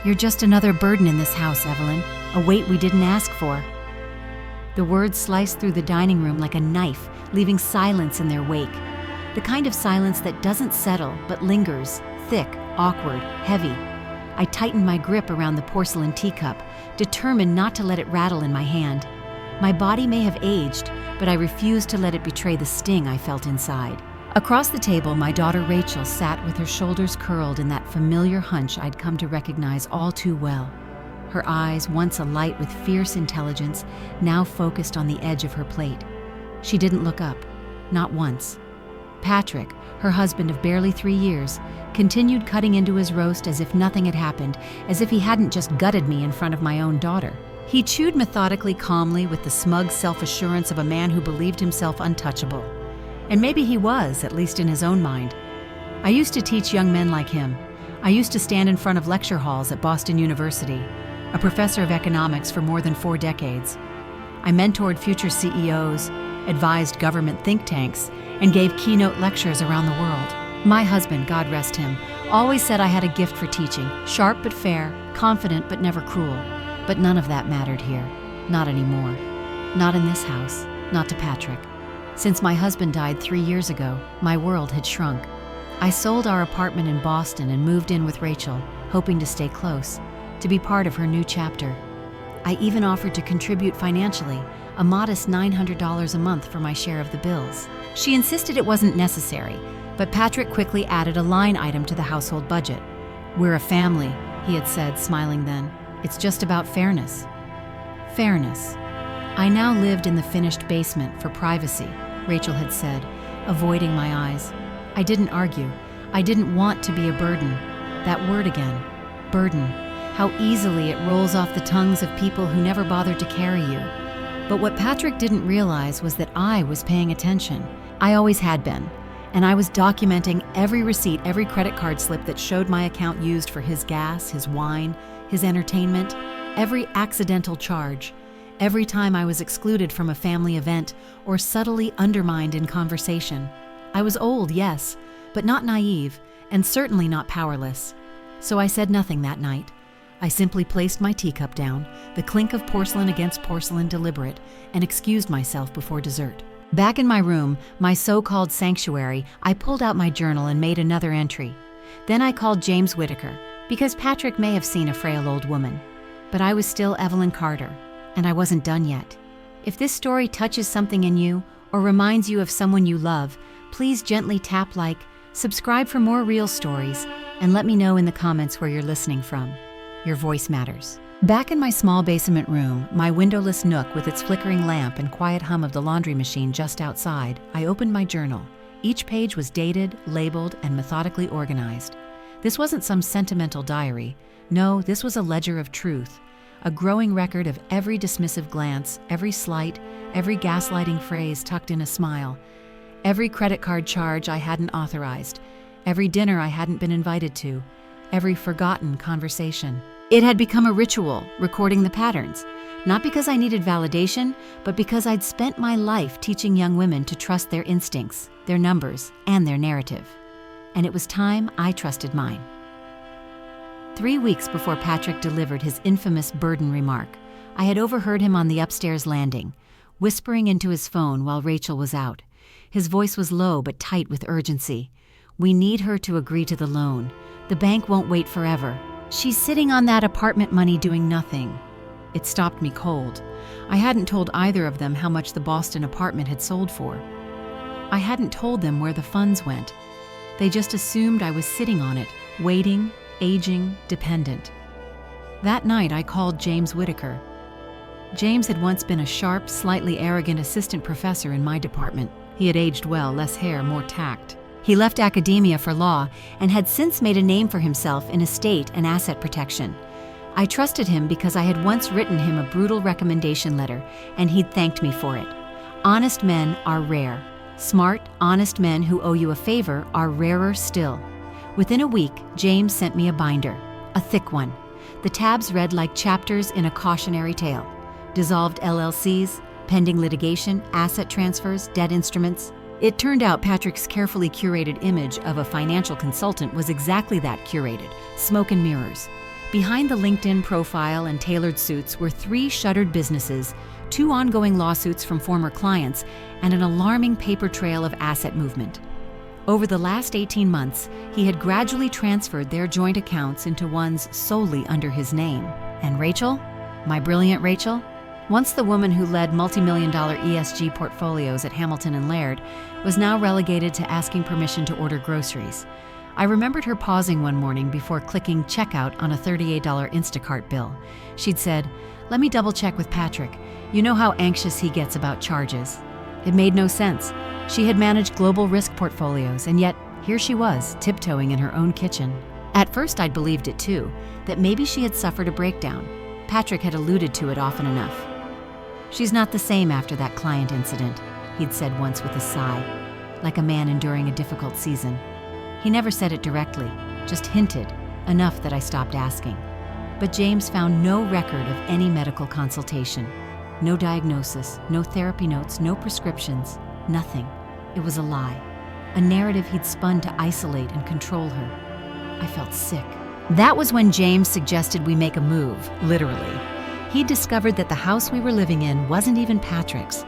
You're just another burden in this house, Evelyn, a weight we didn't ask for." The words sliced through the dining room like a knife, leaving silence in their wake. The kind of silence that doesn't settle but lingers, thick, awkward, heavy. I tightened my grip around the porcelain teacup, determined not to let it rattle in my hand. My body may have aged, but I refused to let it betray the sting I felt inside. Across the table, my daughter Rachel sat with her shoulders curled in that familiar hunch I'd come to recognize all too well. Her eyes, once alight with fierce intelligence, now focused on the edge of her plate. She didn't look up, not once. Patrick, her husband of barely 3 years, continued cutting into his roast as if nothing had happened, as if he hadn't just gutted me in front of my own daughter. He chewed methodically, calmly, with the smug self-assurance of a man who believed himself untouchable. And maybe he was, at least in his own mind. I used to teach young men like him. I used to stand in front of lecture halls at Boston University, a professor of economics for more than 4 decades. I mentored future CEOs, advised government think tanks, and gave keynote lectures around the world. My husband, God rest him, always said I had a gift for teaching, sharp but fair, confident but never cruel. But none of that mattered here. Not anymore. Not in this house. Not to Patrick. Since my husband died 3 years ago, my world had shrunk. I sold our apartment in Boston and moved in with Rachel, hoping to stay close, to be part of her new chapter. I even offered to contribute financially, a modest $900 a month for my share of the bills. She insisted it wasn't necessary, but Patrick quickly added a line item to the household budget. "We're a family," he had said, smiling then. "It's just about fairness." Fairness. I now lived in the finished basement for privacy, Rachel had said, avoiding my eyes. I didn't argue. I didn't want to be a burden. That word again. Burden. How easily it rolls off the tongues of people who never bothered to carry you. But what Patrick didn't realize was that I was paying attention. I always had been. And I was documenting every receipt, every credit card slip that showed my account used for his gas, his wine, his entertainment, every accidental charge, every time I was excluded from a family event or subtly undermined in conversation. I was old, yes, but not naive, and certainly not powerless. So I said nothing that night. I simply placed my teacup down, the clink of porcelain against porcelain deliberate, and excused myself before dessert. Back in my room, my so-called sanctuary, I pulled out my journal and made another entry. Then I called James Whitaker, because Patrick may have seen a frail old woman. But I was still Evelyn Carter, and I wasn't done yet. If this story touches something in you, or reminds you of someone you love, please gently tap like, subscribe for more real stories, and let me know in the comments where you're listening from. Your voice matters. Back in my small basement room, my windowless nook with its flickering lamp and quiet hum of the laundry machine just outside, I opened my journal. Each page was dated, labeled, and methodically organized. This wasn't some sentimental diary. No, this was a ledger of truth, a growing record of every dismissive glance, every slight, every gaslighting phrase tucked in a smile, every credit card charge I hadn't authorized, every dinner I hadn't been invited to, every forgotten conversation. It had become a ritual, recording the patterns, not because I needed validation, but because I'd spent my life teaching young women to trust their instincts, their numbers, and their narrative. And it was time I trusted mine. 3 weeks before Patrick delivered his infamous burden remark, I had overheard him on the upstairs landing, whispering into his phone while Rachel was out. His voice was low but tight with urgency. "We need her to agree to the loan. The bank won't wait forever. She's sitting on that apartment money doing nothing." It stopped me cold. I hadn't told either of them how much the Boston apartment had sold for. I hadn't told them where the funds went. They just assumed I was sitting on it, waiting, aging, dependent. That night I called James Whitaker. James had once been a sharp, slightly arrogant assistant professor in my department. He had aged well, less hair, more tact. He left academia for law and had since made a name for himself in estate and asset protection. I trusted him because I had once written him a brutal recommendation letter, and he'd thanked me for it. Honest men are rare. Smart, honest men who owe you a favor are rarer still. Within a week, James sent me a binder, a thick one. The tabs read like chapters in a cautionary tale. Dissolved LLCs, pending litigation, asset transfers, debt instruments. It turned out Patrick's carefully curated image of a financial consultant was exactly that, curated, smoke and mirrors. Behind the LinkedIn profile and tailored suits were 3 shuttered businesses, 2 ongoing lawsuits from former clients, and an alarming paper trail of asset movement. Over the last 18 months, he had gradually transferred their joint accounts into ones solely under his name. And Rachel, my brilliant Rachel, once the woman who led multi-million-dollar ESG portfolios at Hamilton and Laird, was now relegated to asking permission to order groceries. I remembered her pausing one morning before clicking checkout on a $38 Instacart bill. She'd said, "Let me double check with Patrick. You know how anxious he gets about charges." It made no sense. She had managed global risk portfolios, and yet here she was, tiptoeing in her own kitchen. At first I'd believed it too, that maybe she had suffered a breakdown. Patrick had alluded to it often enough. "She's not the same after that client incident," he'd said once with a sigh, like a man enduring a difficult season. He never said it directly, just hinted, enough that I stopped asking. But James found no record of any medical consultation. No diagnosis, no therapy notes, no prescriptions, nothing. It was a lie, a narrative he'd spun to isolate and control her. I felt sick. That was when James suggested we make a move, literally. He'd discovered that the house we were living in wasn't even Patrick's.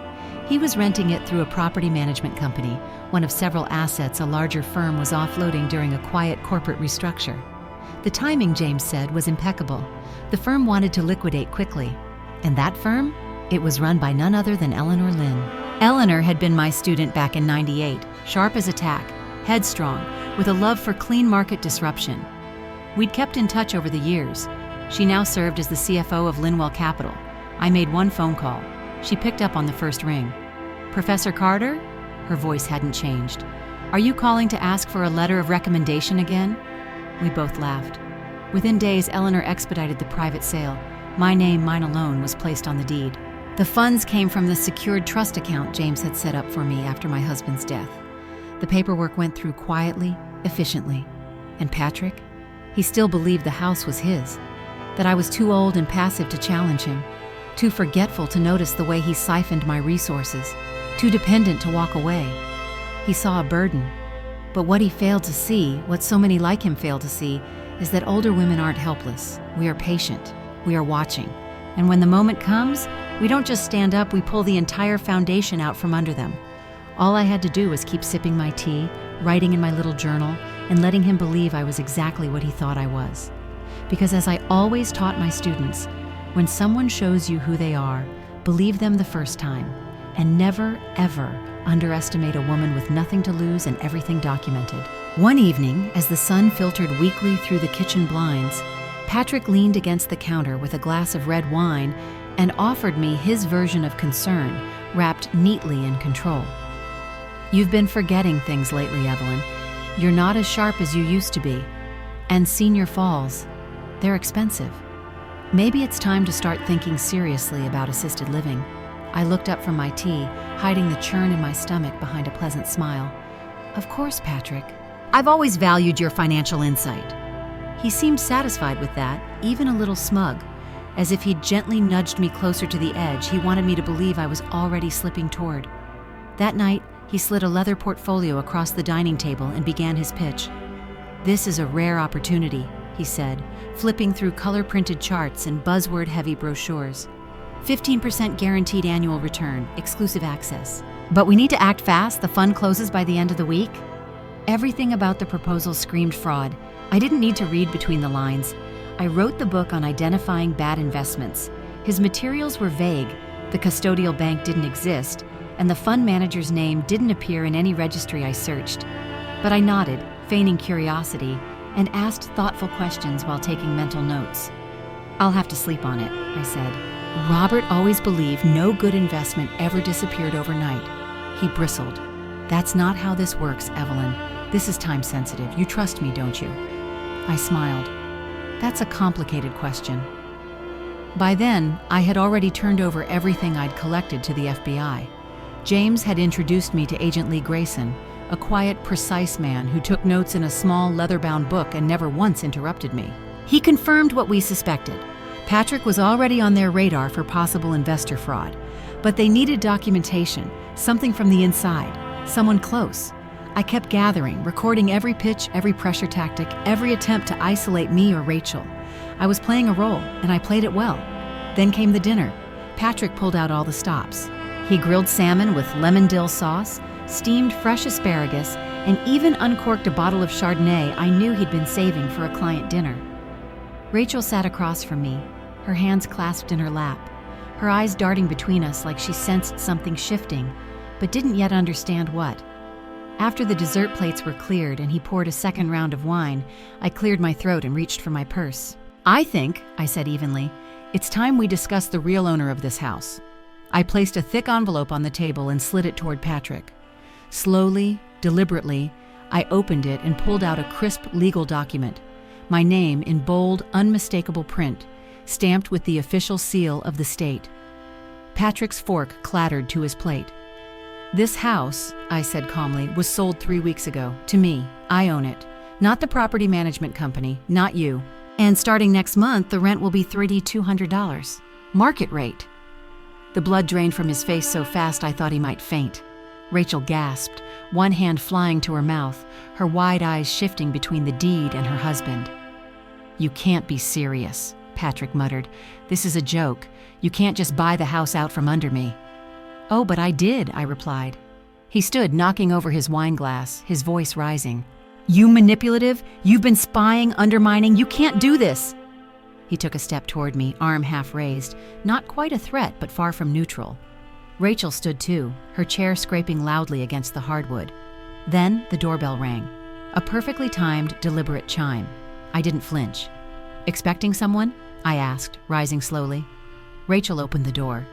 He was renting it through a property management company, one of several assets a larger firm was offloading during a quiet corporate restructure. The timing, James said, was impeccable. The firm wanted to liquidate quickly. And that firm? It was run by none other than Eleanor Lynn. Eleanor had been my student back in '98, sharp as a tack, headstrong, with a love for clean market disruption. We'd kept in touch over the years. She now served as the CFO of Linwell Capital. I made one phone call. She picked up on the first ring. "Professor Carter?" Her voice hadn't changed. "Are you calling to ask for a letter of recommendation again?" We both laughed. Within days, Eleanor expedited the private sale. My name, mine alone, was placed on the deed. The funds came from the secured trust account James had set up for me after my husband's death. The paperwork went through quietly, efficiently. And Patrick? He still believed the house was his, that I was too old and passive to challenge him, too forgetful to notice the way he siphoned my resources, too dependent to walk away. He saw a burden. But what he failed to see, what so many like him fail to see, is that older women aren't helpless. We are patient. We are watching. And when the moment comes, we don't just stand up, we pull the entire foundation out from under them. All I had to do was keep sipping my tea, writing in my little journal, and letting him believe I was exactly what he thought I was. Because as I always taught my students, when someone shows you who they are, believe them the first time, and never, ever underestimate a woman with nothing to lose and everything documented. One evening, as the sun filtered weakly through the kitchen blinds, Patrick leaned against the counter with a glass of red wine and offered me his version of concern, wrapped neatly in control. "You've been forgetting things lately, Evelyn. You're not as sharp as you used to be. And senior falls, they're expensive. Maybe it's time to start thinking seriously about assisted living." I looked up from my tea, hiding the churn in my stomach behind a pleasant smile. "Of course, Patrick. I've always valued your financial insight." He seemed satisfied with that, even a little smug, as if he'd gently nudged me closer to the edge he wanted me to believe I was already slipping toward. That night, he slid a leather portfolio across the dining table and began his pitch. "This is a rare opportunity," he said, flipping through color-printed charts and buzzword-heavy brochures. 15% guaranteed annual return, exclusive access. But we need to act fast, the fund closes by the end of the week. Everything about the proposal screamed fraud. I didn't need to read between the lines. I wrote the book on identifying bad investments. His materials were vague, the custodial bank didn't exist, and the fund manager's name didn't appear in any registry I searched. But I nodded, feigning curiosity, and asked thoughtful questions while taking mental notes. "I'll have to sleep on it," I said. "Robert always believed no good investment ever disappeared overnight." He bristled. "That's not how this works, Evelyn. This is time sensitive. You trust me, don't you?" I smiled. "That's a complicated question." By then, I had already turned over everything I'd collected to the FBI. James had introduced me to Agent Lee Grayson, a quiet, precise man who took notes in a small, leather-bound book and never once interrupted me. He confirmed what we suspected. Patrick was already on their radar for possible investor fraud, but they needed documentation, something from the inside, someone close. I kept gathering, recording every pitch, every pressure tactic, every attempt to isolate me or Rachel. I was playing a role, and I played it well. Then came the dinner. Patrick pulled out all the stops. He grilled salmon with lemon dill sauce, steamed fresh asparagus, and even uncorked a bottle of Chardonnay I knew he'd been saving for a client dinner. Rachel sat across from me, her hands clasped in her lap, her eyes darting between us like she sensed something shifting, but didn't yet understand what. After the dessert plates were cleared and he poured a second round of wine, I cleared my throat and reached for my purse. "I think," I said evenly, "it's time we discuss the real owner of this house." I placed a thick envelope on the table and slid it toward Patrick. Slowly, deliberately, I opened it and pulled out a crisp legal document, my name in bold, unmistakable print, stamped with the official seal of the state. Patrick's fork clattered to his plate. "This house," I said calmly, "was sold 3 weeks ago. To me. I own it. Not the property management company, not you. And starting next month, the rent will be $3,200. Market rate." The blood drained from his face so fast I thought he might faint. Rachel gasped, one hand flying to her mouth, her wide eyes shifting between the deed and her husband. "You can't be serious," Patrick muttered. "This is a joke. You can't just buy the house out from under me." "Oh, but I did," I replied. He stood knocking over his wine glass, his voice rising. "You manipulative? You've been spying, undermining. You can't do this." He took a step toward me, arm half raised, not quite a threat, but far from neutral. Rachel stood too, her chair scraping loudly against the hardwood. Then the doorbell rang. A perfectly timed, deliberate chime. I didn't flinch. "Expecting someone?" I asked, rising slowly. Rachel opened the door.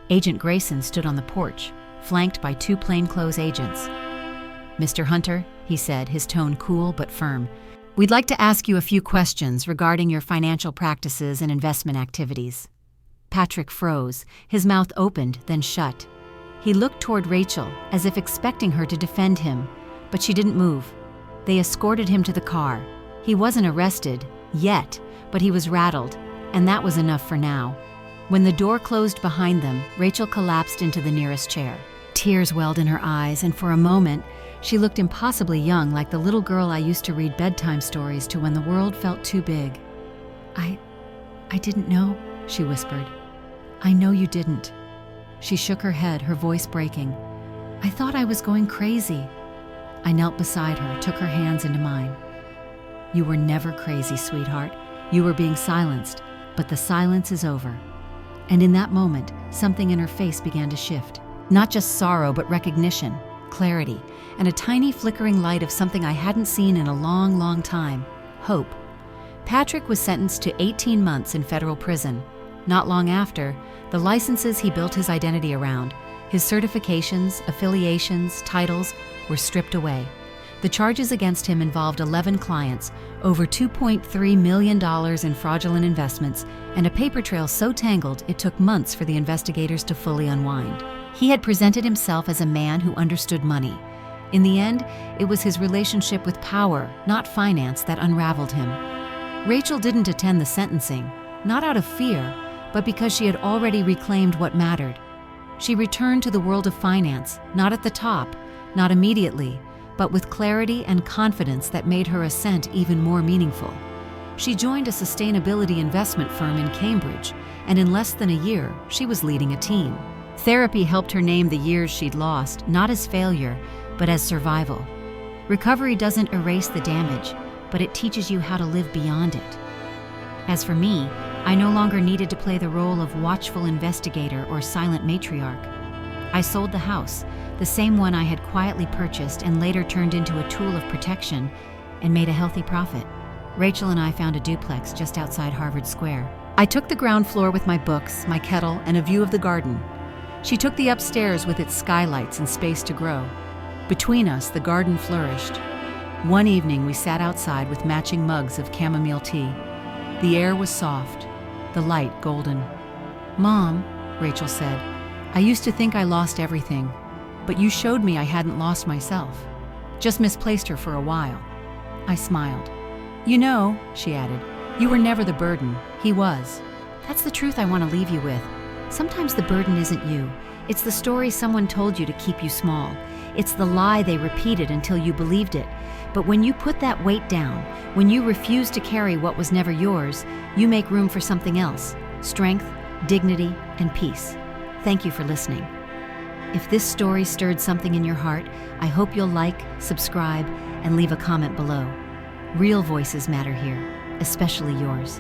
Agent Grayson stood on the porch, flanked by 2 plainclothes agents. "Mr. Hunter," he said, his tone cool but firm, "we'd like to ask you a few questions regarding your financial practices and investment activities." Patrick froze, his mouth opened, then shut. He looked toward Rachel, as if expecting her to defend him, but she didn't move. They escorted him to the car. He wasn't arrested, yet, but he was rattled, and that was enough for now. When the door closed behind them, Rachel collapsed into the nearest chair. Tears welled in her eyes, and for a moment, she looked impossibly young, like the little girl I used to read bedtime stories to when the world felt too big. I didn't know," she whispered. "I know you didn't." She shook her head, her voice breaking. "I thought I was going crazy." I knelt beside her, took her hands into mine. "You were never crazy, sweetheart. You were being silenced, but the silence is over." And in that moment, something in her face began to shift. Not just sorrow, but recognition, clarity, and a tiny flickering light of something I hadn't seen in a long, long time: hope. Patrick was sentenced to 18 months in federal prison. Not long after, the licenses he built his identity around, his certifications, affiliations, titles, were stripped away. The charges against him involved 11 clients, over $2.3 million in fraudulent investments, and a paper trail so tangled it took months for the investigators to fully unwind. He had presented himself as a man who understood money. In the end, it was his relationship with power, not finance, that unraveled him. Rachel didn't attend the sentencing, not out of fear, but because she had already reclaimed what mattered. She returned to the world of finance, not at the top, not immediately, but with clarity and confidence that made her ascent even more meaningful. She joined a sustainability investment firm in Cambridge, and in less than a year, she was leading a team. Therapy helped her name the years she'd lost, not as failure, but as survival. Recovery doesn't erase the damage, but it teaches you how to live beyond it. As for me, I no longer needed to play the role of watchful investigator or silent matriarch. I sold the house, the same one I had quietly purchased and later turned into a tool of protection, and made a healthy profit. Rachel and I found a duplex just outside Harvard Square. I took the ground floor with my books, my kettle, and a view of the garden. She took the upstairs with its skylights and space to grow. Between us, the garden flourished. One evening, we sat outside with matching mugs of chamomile tea. The air was soft, the light golden. "Mom," Rachel said, "I used to think I lost everything, but you showed me I hadn't lost myself. Just misplaced her for a while." I smiled. "You know," she added, "you were never the burden. He was." That's the truth I want to leave you with. Sometimes the burden isn't you. It's the story someone told you to keep you small. It's the lie they repeated until you believed it. But when you put that weight down, when you refuse to carry what was never yours, you make room for something else: strength, dignity, and peace. Thank you for listening. If this story stirred something in your heart, I hope you'll like, subscribe, and leave a comment below. Real voices matter here, especially yours.